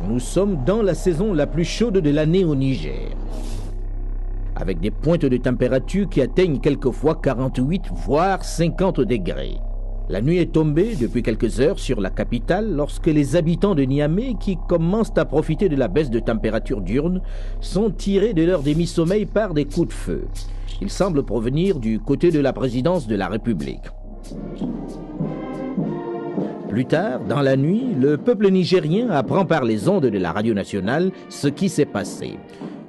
Nous sommes dans la saison la plus chaude de l'année au Niger, avec des pointes de température qui atteignent quelquefois 48 voire 50 degrés. La nuit est tombée depuis quelques heures sur la capitale lorsque les habitants de Niamey, qui commencent à profiter de la baisse de température diurne, sont tirés de leur demi-sommeil par des coups de feu. Ils semblent provenir du côté de la présidence de la République. Plus tard, dans la nuit, le peuple nigérien apprend par les ondes de la radio nationale ce qui s'est passé.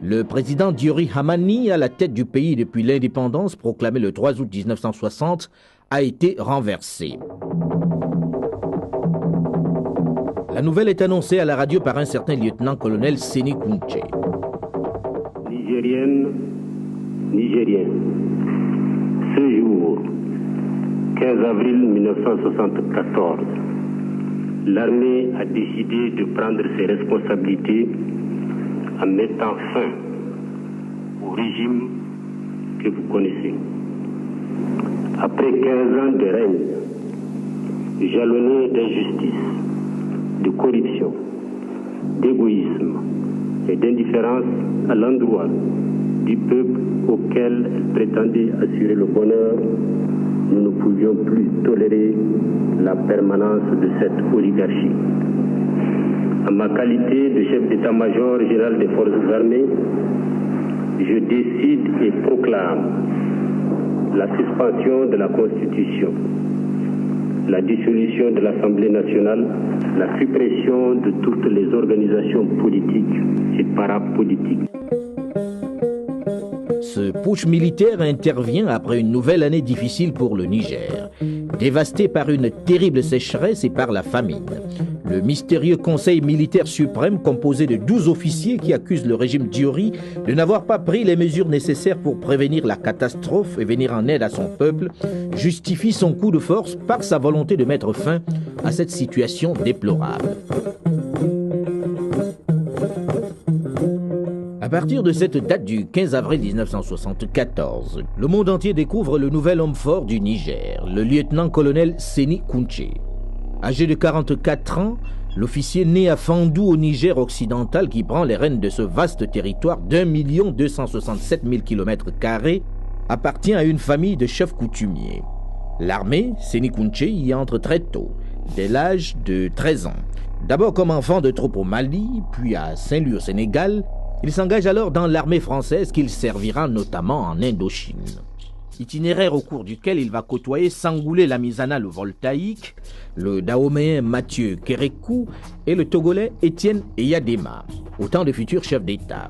Le président Diori Hamani, à la tête du pays depuis l'indépendance proclamée le 3 août 1960, a été renversé. La nouvelle est annoncée à la radio par un certain lieutenant-colonel Seni Kunche. Nigériennes, Nigériens, ce jour, 15 avril 1974, l'armée a décidé de prendre ses responsabilités en mettant fin au régime que vous connaissez. Après 15 ans de règne, jalonné d'injustice, de corruption, d'égoïsme et d'indifférence à l'endroit du peuple auquel elle prétendait assurer le bonheur, nous ne pouvions plus tolérer la permanence de cette oligarchie. En ma qualité de chef d'état-major général des forces armées, je décide et proclame la suspension de la Constitution, la dissolution de l'Assemblée nationale, la suppression de toutes les organisations politiques et parapolitiques. Ce putsch militaire intervient après une nouvelle année difficile pour le Niger, dévasté par une terrible sécheresse et par la famine. Le mystérieux Conseil militaire suprême, composé de 12 officiers qui accusent le régime Diori de n'avoir pas pris les mesures nécessaires pour prévenir la catastrophe et venir en aide à son peuple, justifie son coup de force par sa volonté de mettre fin à cette situation déplorable. À partir de cette date du 15 avril 1974, le monde entier découvre le nouvel homme fort du Niger, le lieutenant-colonel Seni Kunche. Âgé de 44 ans, l'officier né à Fandou au Niger occidental qui prend les rênes de ce vaste territoire d'1 267 000 km² appartient à une famille de chefs coutumiers. L'armée, Seni Kunche y entre très tôt, dès l'âge de 13 ans. D'abord comme enfant de troupe au Mali, puis à Saint-Louis au Sénégal, il s'engage alors dans l'armée française qu'il servira notamment en Indochine. Itinéraire au cours duquel il va côtoyer Sangoulé Lamizana le Voltaïque, le Dahoméen Mathieu Kérékou et le Togolais Étienne Eyadema, autant de futurs chefs d'État.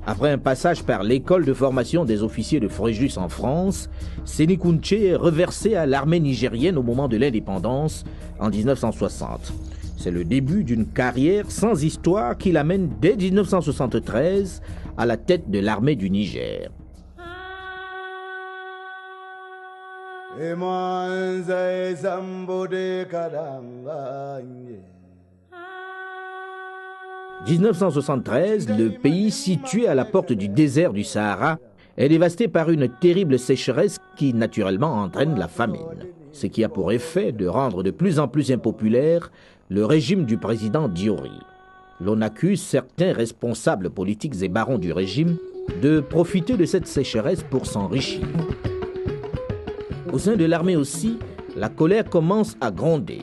Après un passage par l'école de formation des officiers de Fréjus en France, Seni Kunche est reversé à l'armée nigérienne au moment de l'indépendance en 1960. C'est le début d'une carrière sans histoire qui l'amène dès 1973 à la tête de l'armée du Niger. En 1973, le pays situé à la porte du désert du Sahara est dévasté par une terrible sécheresse qui naturellement entraîne la famine, ce qui a pour effet de rendre de plus en plus impopulaire le régime du président Diori. L'on accuse certains responsables politiques et barons du régime de profiter de cette sécheresse pour s'enrichir. Au sein de l'armée aussi, la colère commence à gronder.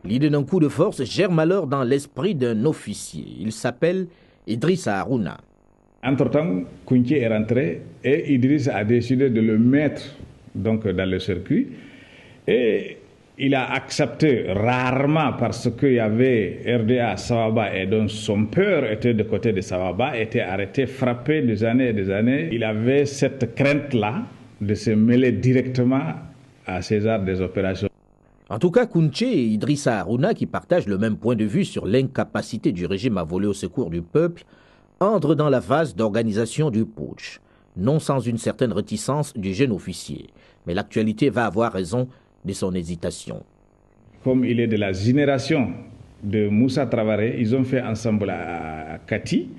L'idée d'un coup de force germe alors dans l'esprit d'un officier. Il s'appelle Idrissa Harouna. Entre-temps, Kunche est rentré et Idrissa a décidé de le mettre donc, dans le circuit. Et il a accepté rarement parce qu'il y avait RDA à Sawaba et donc son père était de côté de Sawaba, était arrêté, frappé des années et des années. Il avait cette crainte-là de se mêler directement à César des opérations. En tout cas, Kunche et Idrissa Harouna, qui partagent le même point de vue sur l'incapacité du régime à voler au secours du peuple, entrent dans la phase d'organisation du putsch, non sans une certaine réticence du jeune officier. Mais l'actualité va avoir raison de son hésitation. Comme il est de la génération de Moussa Traoré, ils ont fait ensemble à Kati,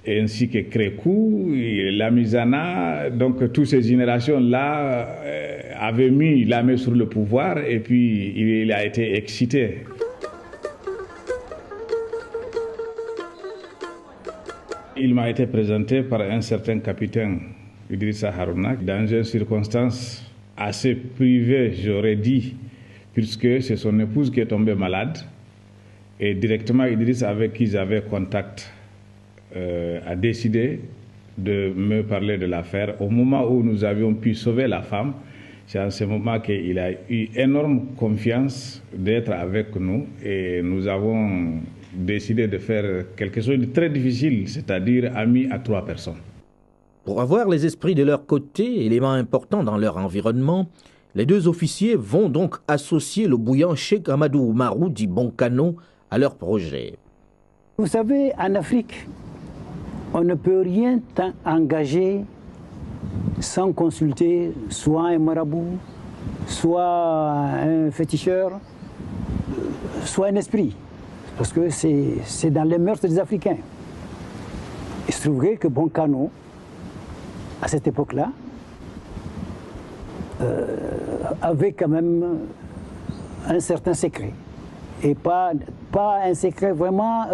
ainsi que Kérékou, Lamizana, donc toutes ces générations-là avaient mis la main sur le pouvoir et puis il a été excité. Il m'a été présenté par un certain capitaine Idrissa Harouna dans une circonstance assez privée, j'aurais dit, puisque c'est son épouse qui est tombée malade. Et directement, Idriss, avec qui j'avais contact, a décidé de me parler de l'affaire. Au moment où nous avions pu sauver la femme, c'est en ce moment qu'il a eu énorme confiance d'être avec nous et nous avons décidé de faire quelque chose de très difficile, c'est-à-dire amis à 3 personnes. Pour avoir les esprits de leur côté, élément important dans leur environnement, les 2 officiers vont donc associer le bouillant Cheikh Amadou Oumarou dit Bonkano à leur projet. Vous savez, en Afrique, on ne peut rien engager sans consulter soit un marabout, soit un féticheur, soit un esprit. Parce que c'est dans les mœurs des Africains. Il se trouverait que Bonkano, à cette époque-là, avait quand même un certain secret. Et pas un secret vraiment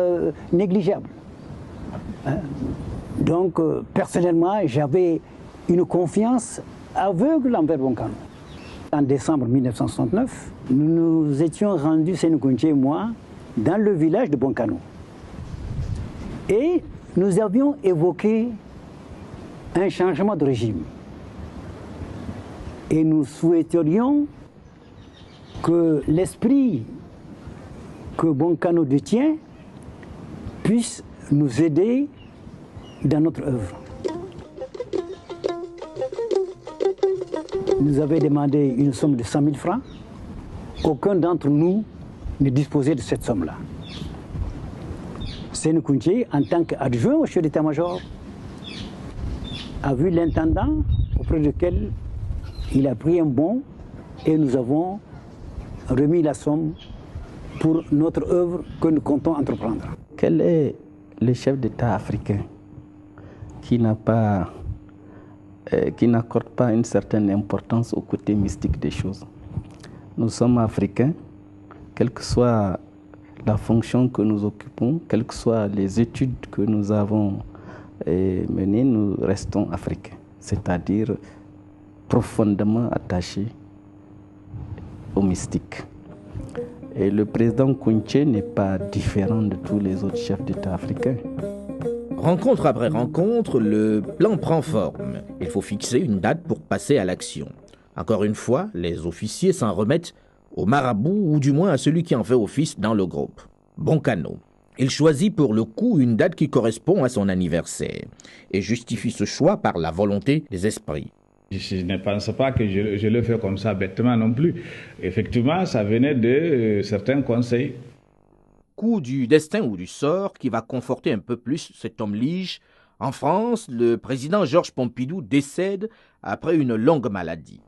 négligeable. Donc, personnellement, j'avais une confiance aveugle envers Bonkano. En décembre 1969, nous nous étions rendus, Séni Kountché et moi, dans le village de Bonkano. Et nous avions évoqué un changement de régime. Et nous souhaiterions que l'esprit que Bonkano détient puisse nous aider dans notre œuvre. Nous avait demandé une somme de 100 000 francs. Aucun d'entre nous ne disposait de cette somme-là. Séni Kountché, en tant qu'adjoint au chef d'état-major, a vu l'intendant auprès duquel il a pris un bon et nous avons remis la somme pour notre œuvre que nous comptons entreprendre. Quel est le chef d'État africain qui n'accorde pas une certaine importance au côté mystique des choses? Nous sommes africains, quelle que soit la fonction que nous occupons, quelles que soient les études que nous avons menées, nous restons africains, c'est-à-dire profondément attachés au mystique. Et le président Kountché n'est pas différent de tous les autres chefs d'État africains. Rencontre après rencontre, le plan prend forme. Il faut fixer une date pour passer à l'action. Encore une fois, les officiers s'en remettent au marabout ou du moins à celui qui en fait office dans le groupe, Bonkano. Il choisit pour le coup une date qui correspond à son anniversaire et justifie ce choix par la volonté des esprits. Je ne pense pas que je le fais comme ça bêtement non plus. Effectivement, ça venait de certains conseils. Coup du destin ou du sort qui va conforter un peu plus cet homme lige. En France, le président Georges Pompidou décède après une longue maladie.